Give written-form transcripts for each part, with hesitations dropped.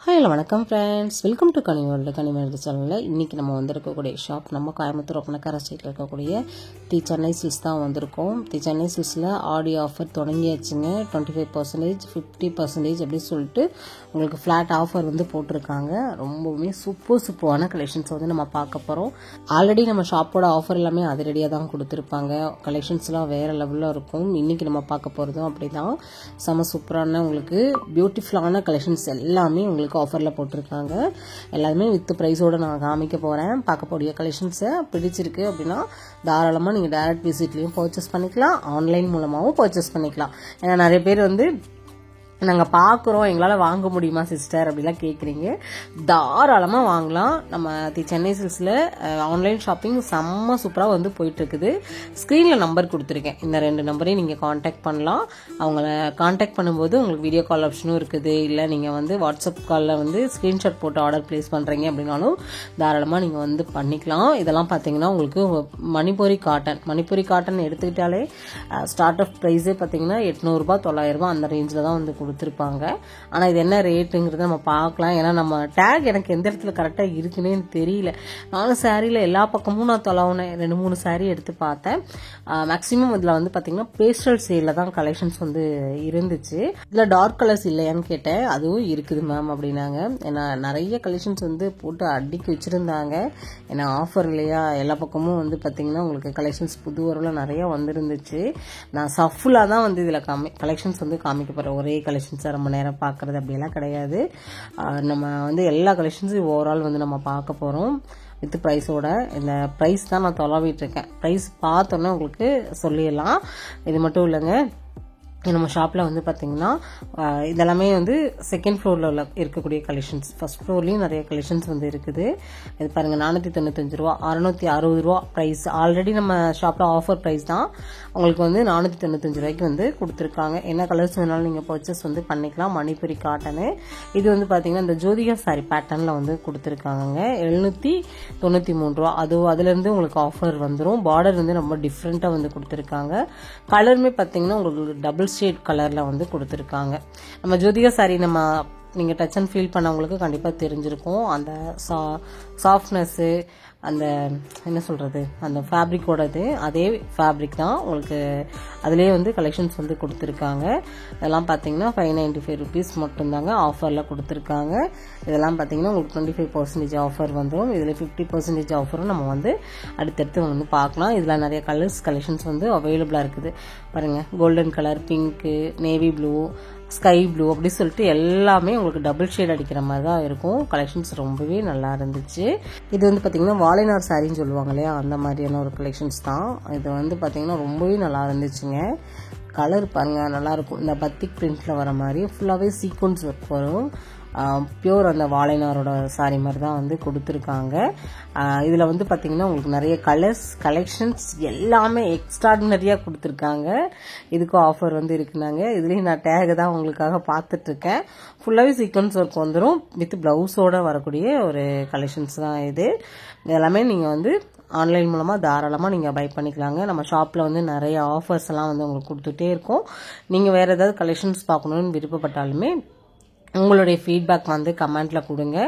Hello வணக்கம் friends, welcome to கனிவேர்ல்டு. கனிவேர்ல்டு சேனலில் இன்றைக்கி நம்ம வந்திருக்கக்கூடிய ஷாப் நம்ம கோயம்புத்தூர் ஒப்பனக்கார ஸ்ட்ரீட்டில் இருக்கக்கூடிய தி சென்னை சில்க்ஸ் தான் வந்திருக்கோம். தி சென்னை சில்க்ஸில் ஆடி ஆஃபர் தொடங்கியாச்சுங்க. 25%, 50% அப்படின்னு சொல்லிட்டு உங்களுக்கு ஃப்ளாட் ஆஃபர் வந்து போட்டிருக்காங்க. ரொம்பவுமே சூப்பரான கலெக்ஷன்ஸ் வந்து நம்ம பார்க்க போகிறோம். ஆல்ரெடி நம்ம ஷாப்போட ஆஃபர் எல்லாமே அதிரடியாக தான் கொடுத்துருப்பாங்க. கலெக்ஷன்ஸ்லாம் வேறு லெவலில் இருக்கும். இன்றைக்கி நம்ம பார்க்க போகிறதும் அப்படி தான். செம சூப்பரான உங்களுக்கு பியூட்டிஃபுல்லான கலெக்ஷன்ஸ் எல்லாமே உங்களுக்கு ஆஃபரில் போட்டிருக்காங்க. எல்லாருமே வித் ப்ரைஸோடு நான் காமிக்க போகிறேன். பார்க்கக்கூடிய கலெக்ஷன்ஸை பிடிச்சிருக்கு அப்படின்னா தாராளமாக நீங்கள் டைரக்ட் விசிட்லேயும் பர்ச்சேஸ் பண்ணிக்கலாம், ஆன்லைன் மூலமாகவும் பர்ச்சேஸ் பண்ணிக்கலாம். ஏன்னா நிறைய பேர் வந்து நாங்கள் பார்க்குறோம், எங்களால் வாங்க முடியுமா சிஸ்டர் அப்படிலாம் கேட்குறீங்க. தாராளமாக வாங்கலாம். நம்ம தி சென்னை சில்க்ஸில் ஆன்லைன் ஷாப்பிங் செம்ம சூப்பராக வந்து போயிட்டுருக்குது. ஸ்க்ரீனில் நம்பர் கொடுத்துருக்கேன். இந்த 2 நம்பரையும் நீங்கள் காண்டாக்ட் பண்ணலாம். அவங்கள காண்டாக்ட் பண்ணும்போது உங்களுக்கு வீடியோ கால் ஆப்ஷனும் இருக்குது. இல்லை நீங்கள் வந்து வாட்ஸ்அப் காலில் வந்து ஸ்க்ரீன்ஷாட் போட்டு ஆர்டர் ப்ளேஸ் பண்ணுறீங்க அப்படின்னாலும் தாராளமாக நீங்கள் வந்து பண்ணிக்கலாம். இதெல்லாம் பார்த்தீங்கன்னா உங்களுக்கு மணிப்பூரி காட்டன் எடுத்துக்கிட்டாலே ஸ்டார்ட் ஆஃப் ப்ரைஸே பார்த்தீங்கன்னா 800 900 அந்த ரேஞ்சில் தான் வந்து கொடுத்துருப்பாங்க. ஆனால் இது என்ன ரேட்டுங்கிறத நம்ம பார்க்கலாம். ஏன்னா நம்ம டேக் எனக்கு எந்த இடத்துல கரெக்டாக இருக்குன்னே தெரியல. நானும் சாரியில் எல்லா பக்கமும் நான் தொலைவுனேன். 2-3 சாரி எடுத்து பார்த்தேன். மேக்ஸிமம் இதில் வந்து பார்த்தீங்கன்னா பேஸ்டல் சேலில் தான் கலெக்ஷன்ஸ் வந்து இருந்துச்சு. இதில் டார்க் கலர்ஸ் இல்லையான்னு கேட்டேன். அதுவும் இருக்குது மேம் அப்படின்னாங்க. ஏன்னா நிறைய கலெக்ஷன்ஸ் வந்து போட்டு அடுக்கி வச்சுருந்தாங்க. ஏன்னா ஆஃபர் இல்லையா, எல்லா பக்கமும் வந்து பார்த்தீங்கன்னா உங்களுக்கு கலெக்ஷன்ஸ் புது வரவில் நிறைய வந்துருந்துச்சு. நான் சஃபுல்லாக தான் வந்து இதில் கலெக்ஷன்ஸ் வந்து காமிக்க போகிறேன். ஒரே கலெக்ஷன்ஸை ரொம்ப நேரம் பார்க்குறது அப்படியெல்லாம் கிடையாது. நம்ம வந்து எல்லா கலெக்ஷன்ஸும் ஓவரால் வந்து நம்ம பார்க்க போகிறோம் வித் ப்ரைஸோட. இந்த ப்ரைஸ் தான் நான் தொலைவிட்டு இருக்கேன். ப்ரைஸ் பார்த்தோன்னே உங்களுக்கு சொல்லிடலாம். இது மட்டும் இல்லைங்க, நம்ம ஷாப்பில் வந்து பார்த்தீங்கன்னா இதெல்லாமே வந்து செகண்ட் ஃப்ளோரில் இருக்கக்கூடிய கலெக்ஷன்ஸ். ஃபர்ஸ்ட் ஃப்ளோர்லேயும் நிறைய கலெக்ஷன்ஸ் வந்து இருக்குது. இது பாருங்கள், 495 ரூபா, 660 ரூபா ப்ரைஸ். ஆல்ரெடி நம்ம ஷாப்பில் ஆஃபர் ப்ரைஸ் தான். உங்களுக்கு வந்து 495 ரூபாய்க்கு வந்து கொடுத்துருக்காங்க. என்ன கலர்ஸ் வேணாலும் நீங்கள் பர்ச்சேஸ் வந்து பண்ணிக்கலாம். மணிப்பூரி காட்டனு. இது வந்து பார்த்தீங்கன்னா இந்த ஜோதிகா சாரி பேட்டர்னில் வந்து கொடுத்துருக்காங்க. 793 ரூபா. அதுலேருந்து உங்களுக்கு ஆஃபர் வந்துடும். பார்டர் வந்து ரொம்ப டிஃப்ரெண்ட்டாக வந்து கொடுத்துருக்காங்க. கலருமே பார்த்தீங்கன்னா உங்களுக்கு டபுள் ஷேட் கலரில் வந்து கொடுத்துருக்காங்க. நம்ம ஜோதிகா சாரி நம்ம நீங்கள் டச் அண்ட் ஃபீல் பண்ணவங்களுக்கு கண்டிப்பாக தெரிஞ்சிருக்கும். அந்த சாஃப்ட்னஸ்ஸு, அந்த என்ன சொல்கிறது, அந்த ஃபேப்ரிக்கோடது அதே ஃபேப்ரிக் தான் உங்களுக்கு. அதிலே வந்து கலெக்ஷன்ஸ் வந்து கொடுத்துருக்காங்க. இதெல்லாம் பார்த்தீங்கன்னா 595 ருபீஸ் மட்டும்தாங்க ஆஃபரில் கொடுத்துருக்காங்க. இதெல்லாம் பார்த்தீங்கன்னா உங்களுக்கு 25% ஆஃபர் வந்துடும். இதில் 50% ஆஃபரும் நம்ம வந்து அடுத்தடுத்து வந்து பார்க்கலாம். இதில் நிறைய கலெக்ஷன்ஸ் வந்து அவைலபிளாக இருக்குது. பாருங்கள், golden colour, pink, navy blue, sky blue அப்படி சொல்லிட்டு எல்லாமே உங்களுக்கு டபுள் ஷேட் அடிக்கிற மாதிரி தான் இருக்கும். கலெக்ஷன்ஸ் ரொம்பவே நல்லா இருந்துச்சு. இது வந்து பார்த்தீங்கன்னா வாழைநார் சாரின்னு சொல்லுவாங்க இல்லையா, அந்த மாதிரியான ஒரு கலெக்ஷன்ஸ் தான். இது வந்து பார்த்தீங்கன்னா ரொம்பவே நல்லா இருந்துச்சுங்க. கலர் பாருங்கள், நல்லாயிருக்கும். இந்த பத்திக் பிரிண்டில் வர மாதிரி ஃபுல்லாகவே சீக்வன்ஸ் ஒர்க் வரும். பியூர் அந்த வாழைநாரோட சாரி மாதிரி தான் வந்து கொடுத்துருக்காங்க. இதில் வந்து பார்த்தீங்கன்னா உங்களுக்கு நிறைய கலெக்ஷன்ஸ் எல்லாமே எக்ஸ்ட்ராடினரியாக கொடுத்துருக்காங்க. இதுக்கும் ஆஃபர் வந்து இருக்குனாங்க. இதுலேயும் நான் டேக் தான் உங்களுக்காக பார்த்துட்ருக்கேன். ஃபுல்லாகவே சீக்வன்ஸ் ஒர்க் வந்துடும். வித் ப்ளவுஸோடு வரக்கூடிய ஒரு கலெக்ஷன்ஸ் தான் இது. எல்லாமே நீங்கள் வந்து ஆன்லைன் மூலமாக தாராளமாக நீங்கள் பை பண்ணிக்கலாங்க. நம்ம ஷாப்பில் வந்து நிறைய ஆஃபர்ஸ் எல்லாம் வந்து உங்களுக்கு கொடுத்துட்டே இருக்கோம். நீங்கள் வேறு ஏதாவது கலெக்ஷன்ஸ் பார்க்கணுன்னு விருப்பப்பட்டாலுமே உங்களுடைய ஃபீட்பேக் வந்து கமெண்ட்டில் கொடுங்க.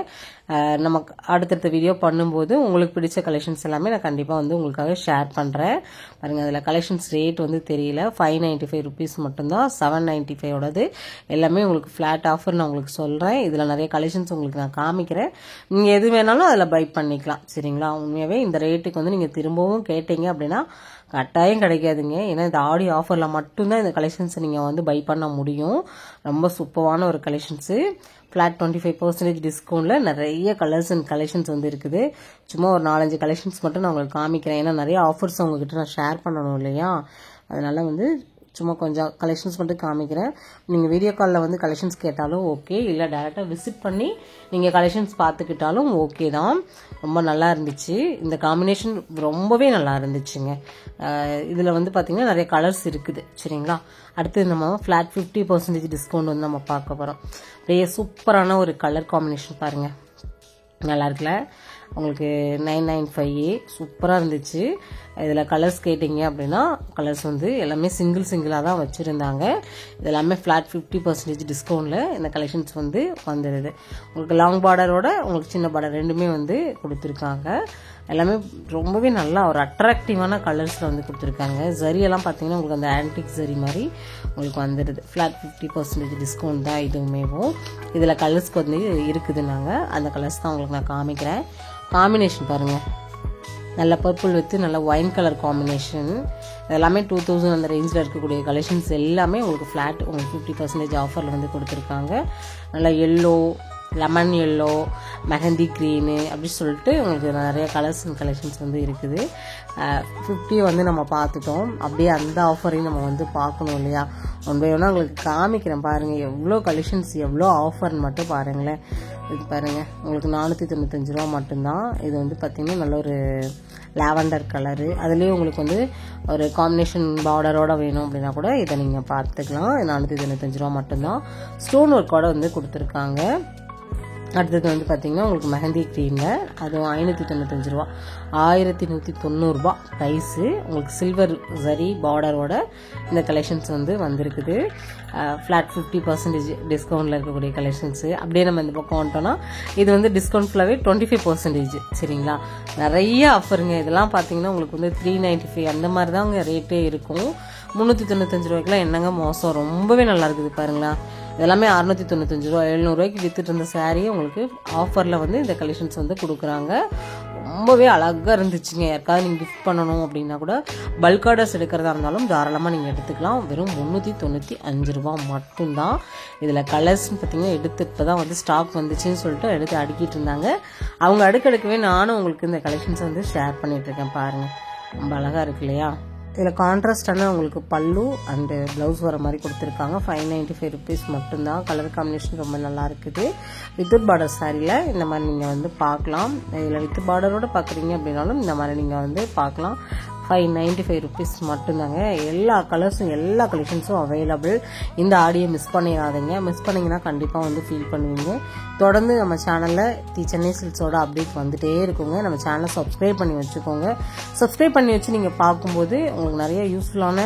நமக்கு அடுத்தடுத்த வீடியோ பண்ணும்போது உங்களுக்கு பிடிச்ச கலெக்ஷன்ஸ் எல்லாமே நான் கண்டிப்பாக வந்து உங்களுக்காக ஷேர் பண்ணுறேன். பாருங்கள், அதில் கலெக்ஷன்ஸ் ரேட் வந்து தெரியல. 595 ருபீஸ் மட்டும்தான். 795 எல்லாமே உங்களுக்கு ஃப்ளாட் ஆஃபர் நான் உங்களுக்கு சொல்கிறேன். இதில் நிறைய கலெக்ஷன்ஸ் உங்களுக்கு நான் காமிக்கிறேன். நீங்கள் எது வேணாலும் அதில் பை பண்ணிக்கலாம். சரிங்களா? உண்மையாகவே இந்த ரேட்டுக்கு வந்து நீங்கள் திரும்பவும் கேட்டீங்க அப்படின்னா கட்டாயம் கிடைக்காதுங்க. ஏன்னா இந்த ஆடி ஆஃபரில் மட்டும்தான் இந்த கலெக்ஷன்ஸை நீங்கள் வந்து பை பண்ண முடியும். ரொம்ப சூப்பரான ஒரு கலெக்ஷன்ஸு. ஃப்ளாட் 25% டிஸ்கவுண்டில் நிறைய கலர்ஸ் அண்ட் கலெக்ஷன்ஸ் வந்து இருக்குது. சும்மா ஒரு 4-5 கலெக்ஷன்ஸ் மட்டும் நான் உங்களுக்கு காமிக்கிறேன். ஏன்னா நிறைய ஆஃபர்ஸ் உங்ககிட்ட நான் ஷேர் பண்ணணும் இல்லையா, அதனால் வந்து சும்மா கொஞ்சம் கலெக்ஷன்ஸ் மட்டும் காமிக்கிறேன். நீங்கள் வீடியோ காலில் வந்து கலெக்ஷன்ஸ் கேட்டாலும் ஓகே, இல்லை டேரெக்டாக விசிட் பண்ணி நீங்கள் கலெக்ஷன்ஸ் பார்த்துக்கிட்டாலும் ஓகே தான். ரொம்ப நல்லா இருந்துச்சு. இந்த காம்பினேஷன் ரொம்பவே நல்லா இருந்துச்சுங்க. இதில் வந்து பார்த்திங்கன்னா நிறைய கலர்ஸ் இருக்குது. சரிங்களா? அடுத்து நம்ம ஃப்ளாட் 50% டிஸ்கவுண்ட் வந்து நம்ம பார்க்க போகிறோம். அப்படியே சூப்பரான ஒரு கலர் காம்பினேஷன் பாருங்கள், நல்லா இருக்குல்ல. உங்களுக்கு 995 சூப்பராக இருந்துச்சு. இதில் கலர்ஸ் கேட்டிங்க அப்படின்னா கலர்ஸ் வந்து எல்லாமே சிங்கிளாக தான் வச்சுருந்தாங்க. இது எல்லாமே ஃப்ளாட் 50% டிஸ்கவுண்டில் இந்த கலெக்ஷன்ஸ் வந்து வந்துடுது. உங்களுக்கு லாங் பார்டரோட உங்களுக்கு சின்ன பார்டர் ரெண்டுமே வந்து கொடுத்துருக்காங்க. எல்லாமே ரொம்பவே நல்லா ஒரு அட்ராக்டிவான கலர்ஸில் வந்து கொடுத்துருக்காங்க. ஜரியெல்லாம் பார்த்தீங்கன்னா உங்களுக்கு அந்த ஆன்டிக் ஜரி மாதிரி உங்களுக்கு வந்துடுது. ஃப்ளாட் 50% டிஸ்கவுண்ட் தான் இதுவுமேவும். இதில் கலர்ஸ்க்கு வந்து இருக்குதுன்னாங்க. அந்த கலர்ஸ் தான் உங்களுக்கு நான் காமிக்கிறேன். காம்பினேஷன் பாருங்கள், நல்ல பர்பிள் வித் நல்ல ஒயின் கலர் காம்பினேஷன். எல்லாமே 2000 அந்த ரேஞ்சில் இருக்கக்கூடிய கலெக்ஷன்ஸ் எல்லாமே உங்களுக்கு ஃப்ளாட் உங்களுக்கு 50% ஆஃபரில் வந்து கொடுத்துருக்காங்க. நல்லா yellow, lemon yellow, mehndi green அப்படி சொல்லிட்டு உங்களுக்கு நிறைய கலர்ஸ் அண்ட் கலெக்ஷன்ஸ் வந்து இருக்குது. 50 வந்து நம்ம பார்த்துட்டோம். அப்படியே அந்த ஆஃபரையும் நம்ம வந்து பார்க்கணும் இல்லையா? ஒன் பை ஒன்னாக உங்களுக்கு காமிக்கிறேன் பாருங்கள். எவ்வளோ கலெக்ஷன்ஸ் எவ்வளோ ஆஃபர்னு மட்டும் பாருங்களேன். இது பாருங்கள், உங்களுக்கு 495 ரூபா மட்டும்தான். இது வந்து பார்த்திங்கன்னா நல்ல ஒரு லாவெண்டர் கலரு. அதுலேயே உங்களுக்கு வந்து ஒரு காம்பினேஷன் பார்டரோட வேணும் அப்படின்னா கூட இதை நீங்கள் பார்த்துக்கலாம். 495 ரூபா மட்டும்தான். ஸ்டோன் ஒர்க்கோட வந்து கொடுத்துருக்காங்க. அடுத்தது வந்து பார்த்திங்கன்னா உங்களுக்கு மெஹந்தி க்ரீனில் அதுவும் 595 ரூபா, 1190 ரூபா ப்ரைஸு. உங்களுக்கு சில்வர் ஜரி பார்டரோட இந்த கலெக்ஷன்ஸ் வந்து வந்திருக்குது. ஃப்ளாட் 50% டிஸ்கவுண்டில் இருக்கக்கூடிய கலெக்ஷன்ஸு. அப்படியே நம்ம இந்த பக்கம் வந்துட்டோம்னா இது வந்து டிஸ்கவுண்ட் ஃபுல்லாகவே 25%. சரிங்களா? நிறைய ஆஃபருங்க. இதெல்லாம் பார்த்தீங்கன்னா உங்களுக்கு வந்து 395 அந்த மாதிரி தாங்க ரேட்டே இருக்கும். 395 ரூபாய்க்குலாம் என்னங்க மோசம், ரொம்பவே நல்லா இருக்குது பாருங்களா. இதெல்லாமே 695 ரூபா, 700 ரூபாய்க்கு வித்துட்டு இருந்த சாரியை உங்களுக்கு ஆஃபரில் வந்து இந்த கலெக்ஷன்ஸ் வந்து கொடுக்குறாங்க. ரொம்பவே அழகாக இருந்துச்சுங்க. யாருக்காவது நீங்கள் கிஃப்ட் பண்ணணும் அப்படின்னா கூட பல்க் ஆர்டர்ஸ் எடுக்கிறதா இருந்தாலும் தாராளமாக நீங்கள் எடுத்துக்கலாம். வெறும் 395 ரூபா மட்டும்தான். இதில் கலர்ஸ்ன்னு பார்த்தீங்கன்னா எடுத்து இப்போ தான் வந்து ஸ்டாக் வந்துச்சுன்னு சொல்லிட்டு எடுத்து அடுக்கிட்டு இருந்தாங்க. அவங்க அடுக்கடுக்கவே நானும் உங்களுக்கு இந்த கலெக்ஷன்ஸ் வந்து ஷேர் பண்ணிகிட்ருக்கேன் பாருங்கள். ரொம்ப அழகாக இருக்கு இல்லையா? இதில் கான்ட்ராஸ்டான உங்களுக்கு பல்லு அண்டு ப்ளவுஸ் வர மாதிரி கொடுத்துருக்காங்க. 595 ருபீஸ் மட்டும்தான். கலர் காம்பினேஷன் ரொம்ப நல்லா இருக்குது. வித்தவுட் பார்டர் சாரியில் இந்த மாதிரி நீங்கள் வந்து பார்க்கலாம். இதில் வித் பார்டரோடு பார்க்குறீங்க அப்படின்னாலும் இந்த மாதிரி நீங்கள் வந்து பார்க்கலாம். 595 ருபீஸ் மட்டும்தாங்க. எல்லா கலர்ஸும் எல்லா கலெக்ஷன்ஸும் அவைலபிள். இந்த ஆடியோ மிஸ் பண்ணிடாதீங்க. மிஸ் பண்ணிங்கன்னா கண்டிப்பாக வந்து ஃபீல் பண்ணுவீங்க. தொடர்ந்து நம்ம சேனலில் தி சென்னை சில்க்ஸோட அப்டேட் வந்துகிட்டே இருக்குங்க. நம்ம சேனலை சப்ஸ்கிரைப் பண்ணி வச்சுக்கோங்க. சப்ஸ்கிரைப் பண்ணி வச்சு நீங்கள் பார்க்கும்போது உங்களுக்கு நிறைய யூஸ்ஃபுல்லான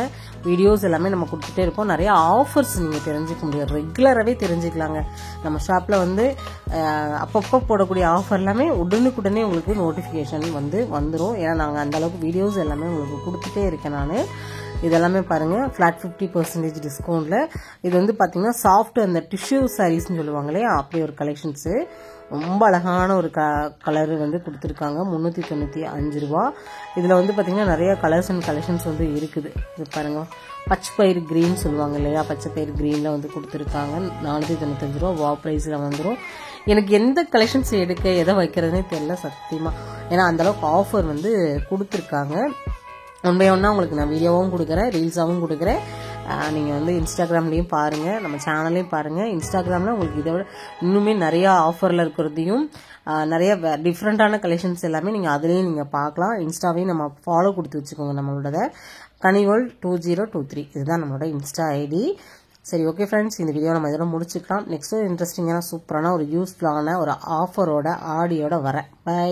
வீடியோஸ் எல்லாமே நம்ம கொடுத்துட்டே இருக்கோம். நிறைய ஆஃபர்ஸ் நீங்கள் தெரிஞ்சுக்க முடியும். ரெகுலராகவே தெரிஞ்சுக்கலாங்க. நம்ம ஷாப்பில் வந்து அப்பப்போ போடக்கூடிய ஆஃபர் எல்லாமே உடனுக்குடனே உங்களுக்கு நோட்டிஃபிகேஷன் வந்து வந்துடும். ஏன்னா நாங்கள் அந்தளவுக்கு வீடியோஸ் எல்லாமே உங்களுக்கு கொடுத்துட்டே இருக்கேன் நான். இதெல்லாமே பாருங்கள், ஃப்ளாட் 50% டிஸ்கவுண்டில். இது வந்து பார்த்திங்கன்னா சாஃப்ட் அந்த டிஷ்யூ சாரீஸ்ன்னு சொல்லுவாங்க இல்லையா, அப்படி ஒரு கலெக்ஷன்ஸு. ரொம்ப அழகான ஒரு கலரு வந்து கொடுத்துருக்காங்க. 395 ரூபா. இதில் வந்து பார்த்திங்கன்னா நிறைய கலர்ஸ் அண்ட் கலெக்ஷன்ஸ் வந்து இருக்குது. இது பாருங்கள், பச்சை பயிர் க்ரீன் சொல்லுவாங்க இல்லையா, பச்சை பயிர் க்ரீனில் வந்து கொடுத்துருக்காங்க. 495 ரூபா வா ப்ரைஸில் வந்துடும். எனக்கு எந்த கலெக்ஷன்ஸ் எடுக்க எதை வைக்கிறதுனே தெரியல சத்தியமாக. ஏன்னா அந்தளவுக்கு ஆஃபர் வந்து கொடுத்துருக்காங்க. ஒன் பை ஒன்னாக உங்களுக்கு நான் வீடியோவும் கொடுக்குறேன், ரீல்ஸாகவும் கொடுக்குறேன். நீங்கள் வந்து இன்ஸ்டாகிராம்லேயும் பாருங்கள், நம்ம சேனல்லையும் பாருங்கள். இன்ஸ்டாகிராமில் உங்களுக்கு இதை விட இன்னுமே நிறையா ஆஃபரில் இருக்கிறதையும் நிறைய டிஃப்ரெண்ட்டான கலெக்ஷன்ஸ் எல்லாமே நீங்கள் அதுலேயும் நீங்கள் பார்க்கலாம். இன்ஸ்டாவையும் நம்ம ஃபாலோ கொடுத்து வச்சுக்கோங்க. நம்மளோட கனிவேர்ல்ட் 2023 இதுதான் நம்மளோட இன்ஸ்டா ஐடி. சரி, ஓகே ஃப்ரெண்ட்ஸ், இந்த வீடியோ நம்ம இதெல்லாம் முடிச்சுக்கலாம். நெக்ஸ்ட் ஒரு இன்ட்ரெஸ்டிங்கான சூப்பரான ஒரு யூஸ்ஃபுல்லான ஒரு ஆஃபரோட ஆடியோட வரேன். பை.